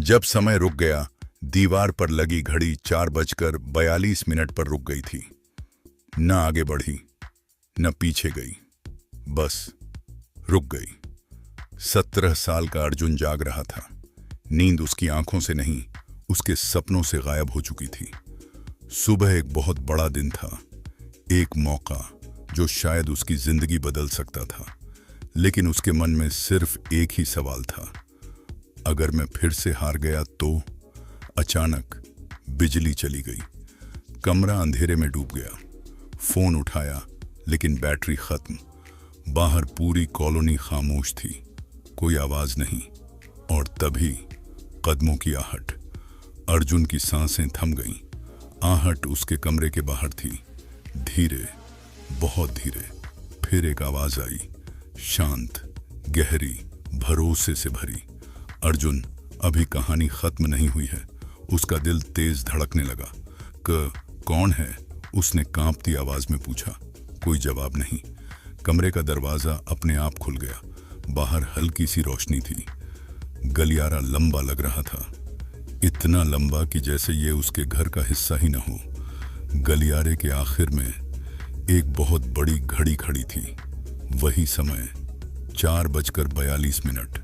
जब समय रुक गया, दीवार पर लगी घड़ी 4:42 पर रुक गई थी। न आगे बढ़ी, न पीछे गई, बस रुक गई। 17 साल का अर्जुन जाग रहा था। नींद उसकी आंखों से नहीं, उसके सपनों से गायब हो चुकी थी। सुबह एक बहुत बड़ा दिन था, एक मौका जो शायद उसकी जिंदगी बदल सकता था। लेकिन उसके मन में सिर्फ एक ही सवाल था, अगर मैं फिर से हार गया तो? अचानक बिजली चली गई। कमरा अंधेरे में डूब गया। फोन उठाया, लेकिन बैटरी खत्म। बाहर पूरी कॉलोनी खामोश थी, कोई आवाज नहीं। और तभी कदमों की आहट। अर्जुन की सांसें थम गईं। आहट उसके कमरे के बाहर थी। धीरे, बहुत धीरे। फिर एक आवाज आई, शांत, गहरी, भरोसे से भरी। अर्जुन, अभी कहानी खत्म नहीं हुई है। उसका दिल तेज धड़कने लगा। कौन है? उसने कांपती आवाज में पूछा। कोई जवाब नहीं। कमरे का दरवाजा अपने आप खुल गया। बाहर हल्की सी रोशनी थी। गलियारा लंबा लग रहा था, इतना लंबा कि जैसे ये उसके घर का हिस्सा ही न हो। गलियारे के आखिर में एक बहुत बड़ी घड़ी खड़ी थी। वही समय, 4:42।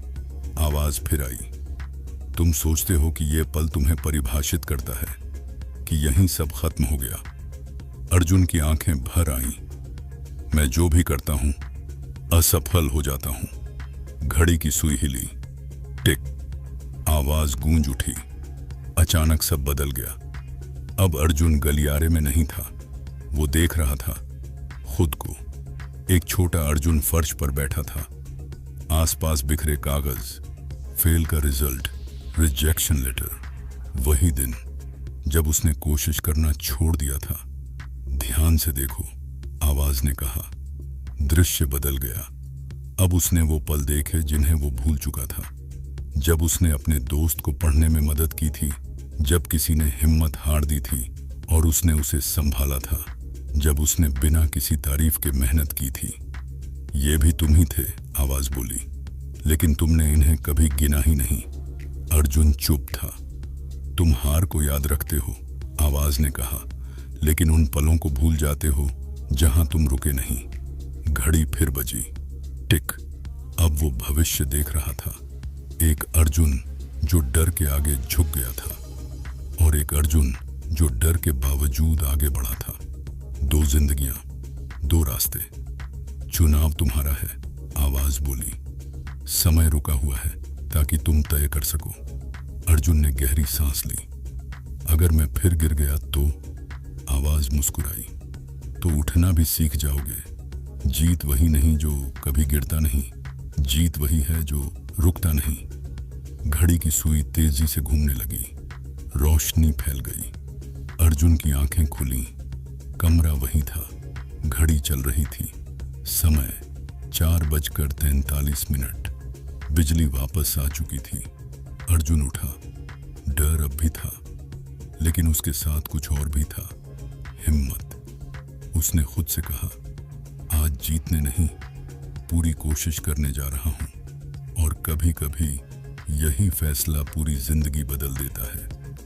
आवाज फिर आई। तुम सोचते हो कि यह पल तुम्हें परिभाषित करता है, कि यहीं सब खत्म हो गया? अर्जुन की आंखें भर आईं। मैं जो भी करता हूं, असफल हो जाता हूं। घड़ी की सुई हिली। टिक। आवाज गूंज उठी। अचानक सब बदल गया। अब अर्जुन गलियारे में नहीं था। वो देख रहा था खुद को। एक छोटा अर्जुन फर्श पर बैठा था। आसपास बिखरे कागज, फेल का रिजल्ट, रिजेक्शन लेटर। वही दिन जब उसने कोशिश करना छोड़ दिया था। ध्यान से देखो, आवाज ने कहा। दृश्य बदल गया। अब उसने वो पल देखे जिन्हें वो भूल चुका था। जब उसने अपने दोस्त को पढ़ने में मदद की थी, जब किसी ने हिम्मत हार दी थी और उसने उसे संभाला था, जब उसने बिना किसी तारीफ के मेहनत की थी। ये भी तुम ही थे, आवाज बोली, लेकिन तुमने इन्हें कभी गिना ही नहीं। अर्जुन चुप था। तुम हार को याद रखते हो, आवाज ने कहा, लेकिन उन पलों को भूल जाते हो जहां तुम रुके नहीं। घड़ी फिर बजी। टिक। अब वो भविष्य देख रहा था। एक अर्जुन जो डर के आगे झुक गया था, और एक अर्जुन जो डर के बावजूद आगे बढ़ा था। दो जिंदगियां, दो रास्ते। चुनाव तुम्हारा है, आवाज बोली। समय रुका हुआ है ताकि तुम तय कर सको। अर्जुन ने गहरी सांस ली। अगर मैं फिर गिर गया तो? आवाज मुस्कुराई। तो उठना भी सीख जाओगे। जीत वही नहीं जो कभी गिरता नहीं, जीत वही है जो रुकता नहीं। घड़ी की सुई तेजी से घूमने लगी। रोशनी फैल गई। अर्जुन की आंखें खुली। कमरा वही था, घड़ी चल रही थी। समय 4:43। बिजली वापस आ चुकी थी। अर्जुन उठा। डर अब भी था, लेकिन उसके साथ कुछ और भी था, हिम्मत। उसने खुद से कहा, आज जीतने नहीं, पूरी कोशिश करने जा रहा हूं। और कभी कभी यही फैसला पूरी जिंदगी बदल देता है।